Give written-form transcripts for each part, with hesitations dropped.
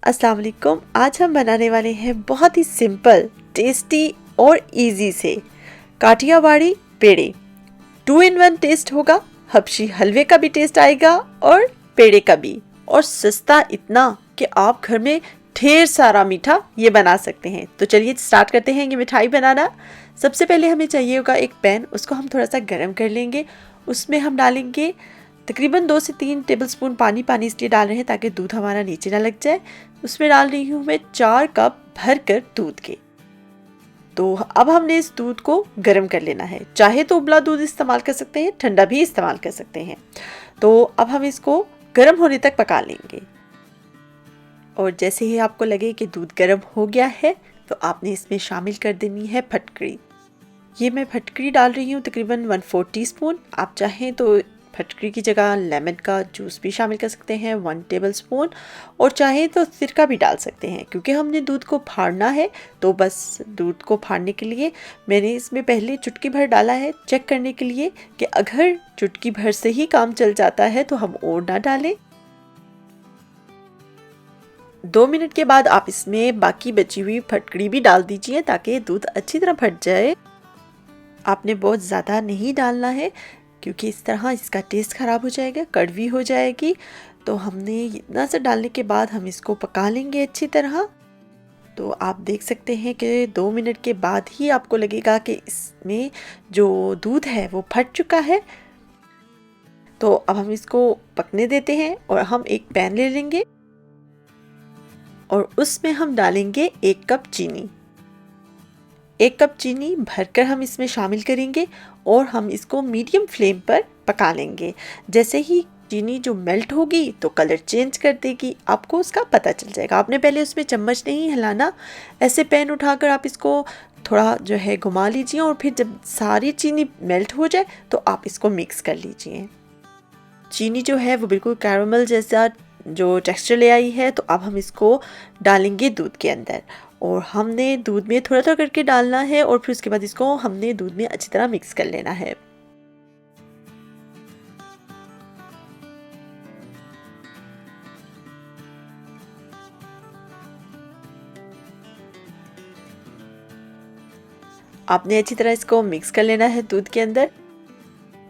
अस्सलाम वालेकुम। आज हम बनाने वाले हैं बहुत ही सिंपल, टेस्टी और इजी से काठियावाड़ी पेड़े। 2 in 1 टेस्ट होगा, हबशी हलवे का भी टेस्ट आएगा और पेड़े का भी, और सस्ता इतना कि आप घर में ढेर सारा मीठा ये बना सकते हैं। तो चलिए स्टार्ट करते हैं ये मिठाई बनाना। सबसे पहले हमें चाहिए होगा एक पैन, उसको हम थोड़ा सा गर्म कर लेंगे। उसमें हम डालेंगे तकरीबन 2 से 3 टेबलस्पून पानी। पानी इसलिए डाल रहे हैं ताकि दूध हमारा नीचे ना लग जाए। उसमें डाल रही हूँ मैं 4 कप भरकर दूध के। तो अब हमने इस दूध को गर्म कर लेना है। चाहे तो उबला दूध इस्तेमाल कर सकते हैं, ठंडा भी इस्तेमाल कर सकते हैं। तो अब हम इसको गर्म होने तक पका लेंगे। और जैसे ही आपको लगे कि दूध गर्म हो गया है तो आपने इसमें शामिल कर देनी है फटकरी। ये मैं फटकरी डाल रही हूँ तकरीबन 1/4 टीस्पून। आप चाहें तो फटकरी की जगह लेमन का जूस भी शामिल कर सकते हैं 1 टेबलस्पून, और चाहे तो सिरका भी डाल सकते हैं। क्योंकि हमने दूध को फाड़ना है तो बस दूध को फाड़ने के लिए मैंने इसमें पहले चुटकी भर डाला है, चेक करने के लिए कि अगर चुटकी भर से ही काम चल जाता है तो हम और ना डालें। 2 मिनट के बाद आप इसमें बाकी बची हुई फटकरी भी डाल दीजिए ताकि दूध अच्छी तरह फट जाए। आपने बहुत ज़्यादा नहीं डालना है क्योंकि इस तरह इसका टेस्ट ख़राब हो जाएगा, कड़वी हो जाएगी। तो हमने इतना सा डालने के बाद हम इसको पका लेंगे अच्छी तरह। तो आप देख सकते हैं कि 2 मिनट के बाद ही आपको लगेगा कि इसमें जो दूध है वो फट चुका है। तो अब हम इसको पकने देते हैं और हम एक पैन ले लेंगे और उसमें हम डालेंगे 1 कप चीनी। 1 कप चीनी भरकर हम इसमें शामिल करेंगे और हम इसको मीडियम फ्लेम पर पका लेंगे। जैसे ही चीनी जो मेल्ट होगी तो कलर चेंज कर देगी, आपको उसका पता चल जाएगा। आपने पहले उसमें चम्मच नहीं हिलाना, ऐसे पैन उठाकर आप इसको थोड़ा जो है घुमा लीजिए और फिर जब सारी चीनी मेल्ट हो जाए तो आप इसको मिक्स कर लीजिए। चीनी जो है वो बिल्कुल कैरामल जैसा जो टेक्सचर ले आई है। तो अब हम इसको डालेंगे दूध के अंदर और हमने दूध में थोड़ा थोड़ा करके डालना है और फिर उसके बाद इसको हमने दूध में अच्छी तरह मिक्स कर लेना है। आपने अच्छी तरह इसको मिक्स कर लेना है दूध के अंदर।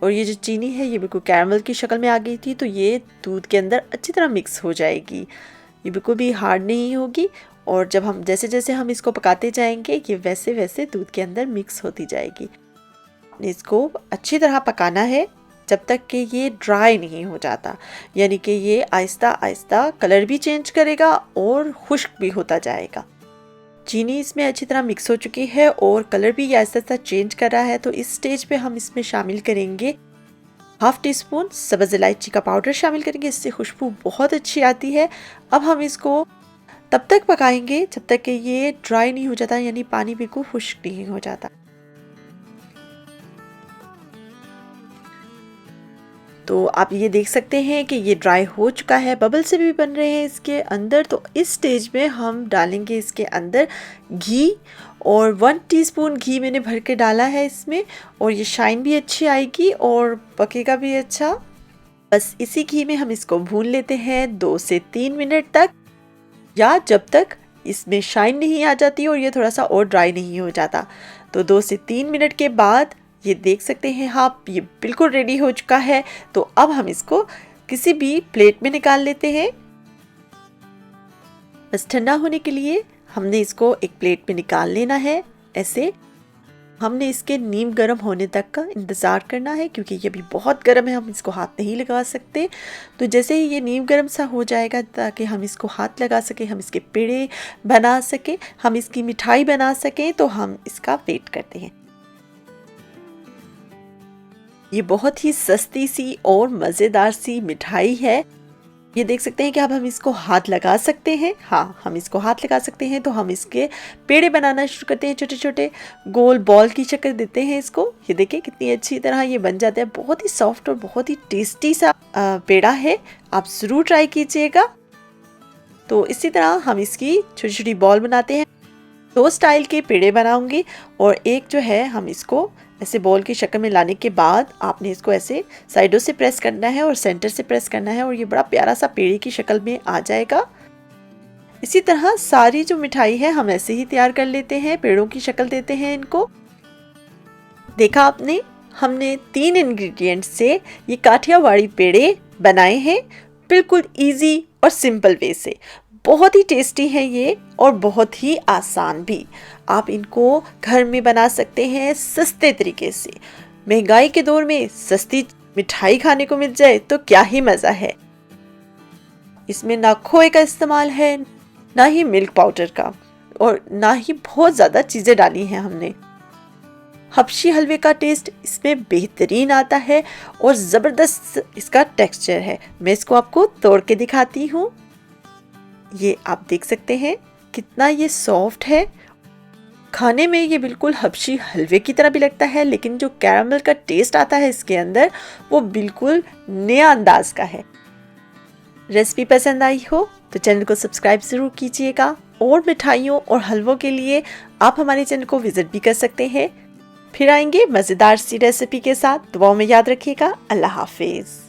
और ये जो चीनी है ये बिल्कुल कैरमल की शक्ल में आ गई थी, तो ये दूध के अंदर अच्छी तरह मिक्स हो जाएगी। ये बिल्कुल भी हार्ड नहीं होगी। और जब हम जैसे जैसे हम इसको पकाते जाएंगे ये वैसे वैसे दूध के अंदर मिक्स होती जाएगी। इसको अच्छी तरह पकाना है जब तक कि ये ड्राई नहीं हो जाता, यानी कि ये आहिस्ता आहिस्ता कलर भी चेंज करेगा और खुश्क भी होता जाएगा। चीनी इसमें अच्छी तरह मिक्स हो चुकी है और कलर भी आहिस्ता आहिस्ता चेंज कर रहा है। तो इस स्टेज पे हम इसमें शामिल करेंगे 1/2 टीस्पून सब्ज़ इलायची का पाउडर शामिल करेंगे, इससे खुशबू बहुत अच्छी आती है। अब हम इसको तब तक पकाएंगे जब तक कि ये ड्राई नहीं हो जाता, यानी पानी बिल्कुल खुश्क नहीं हो जाता। तो आप ये देख सकते हैं कि ये ड्राई हो चुका है, बबल से भी बन रहे हैं इसके अंदर। तो इस स्टेज में हम डालेंगे इसके अंदर घी, और 1 टीस्पून घी मैंने भर के डाला है इसमें, और ये शाइन भी अच्छी आएगी और पकेगा भी अच्छा। बस इसी घी में हम इसको भून लेते हैं 2 से 3 मिनट तक, या जब तक इसमें शाइन नहीं आ जाती और ये थोड़ा सा और ड्राई नहीं हो जाता। तो 2 से 3 मिनट के बाद ये देख सकते हैं आप, ये बिल्कुल रेडी हो चुका है। तो अब हम इसको किसी भी प्लेट में निकाल लेते हैं। बस ठंडा होने के लिए हमने इसको एक प्लेट में निकाल लेना है। ऐसे हमने इसके नीम गर्म होने तक का इंतज़ार करना है क्योंकि ये भी बहुत गर्म है, हम इसको हाथ नहीं लगा सकते। तो जैसे ही ये नीम गर्म सा हो जाएगा ताकि हम इसको हाथ लगा सकें, हम इसके पेड़े बना सकें, हम इसकी मिठाई बना सकें, तो हम इसका वेट करते हैं। ये बहुत ही सस्ती सी और मज़ेदार सी मिठाई है। ये देख सकते हैं कि अब हम इसको हाथ लगा सकते हैं। हाँ, हम इसको हाथ लगा सकते हैं। तो हम इसके पेड़े बनाना शुरू करते हैं, छोटे छोटे गोल बॉल की शक्ल देते हैं इसको। ये देखिए कितनी अच्छी तरह ये बन जाता है। बहुत ही सॉफ्ट और बहुत ही टेस्टी सा पेड़ा है, आप ज़रूर ट्राई कीजिएगा। तो इसी तरह हम इसकी छोटी छोटी बॉल बनाते हैं। 2 स्टाइल के पेड़े बनाऊंगी, और एक जो है हम इसको ऐसे बॉल की शक्ल में लाने के बाद आपने इसको ऐसे साइडों से प्रेस करना है और सेंटर से प्रेस करना है, और ये बड़ा प्यारा सा पेड़े की शक्ल में आ जाएगा। इसी तरह सारी जो मिठाई है हम ऐसे ही तैयार कर लेते हैं, पेड़ों की शक्ल देते हैं इनको। देखा आपने, हमने 3 इंग्रेडिएंट से ये काठियावाड़ी पेड़े बनाए हैं, बिल्कुल इजी और सिंपल वे से। बहुत ही टेस्टी है ये और बहुत ही आसान भी। आप इनको घर में बना सकते हैं सस्ते तरीके से। महंगाई के दौर में सस्ती मिठाई खाने को मिल जाए तो क्या ही मज़ा है। इसमें ना खोए का इस्तेमाल है, ना ही मिल्क पाउडर का, और ना ही बहुत ज़्यादा चीज़ें डाली हैं हमने। हबशी हलवे का टेस्ट इसमें बेहतरीन आता है और ज़बरदस्त इसका टेक्सचर है। मैं इसको आपको तोड़ के दिखाती हूँ। ये आप देख सकते हैं कितना ये सॉफ्ट है। खाने में ये बिल्कुल हबशी हलवे की तरह भी लगता है, लेकिन जो कैरामल का टेस्ट आता है इसके अंदर वो बिल्कुल नया अंदाज का है। रेसिपी पसंद आई हो तो चैनल को सब्सक्राइब ज़रूर कीजिएगा, और मिठाइयों और हलवों के लिए आप हमारे चैनल को विजिट भी कर सकते हैं। फिर आएंगे मज़ेदार सी रेसिपी के साथ। दुआओं में याद रखिएगा। अल्लाह हाफिज़।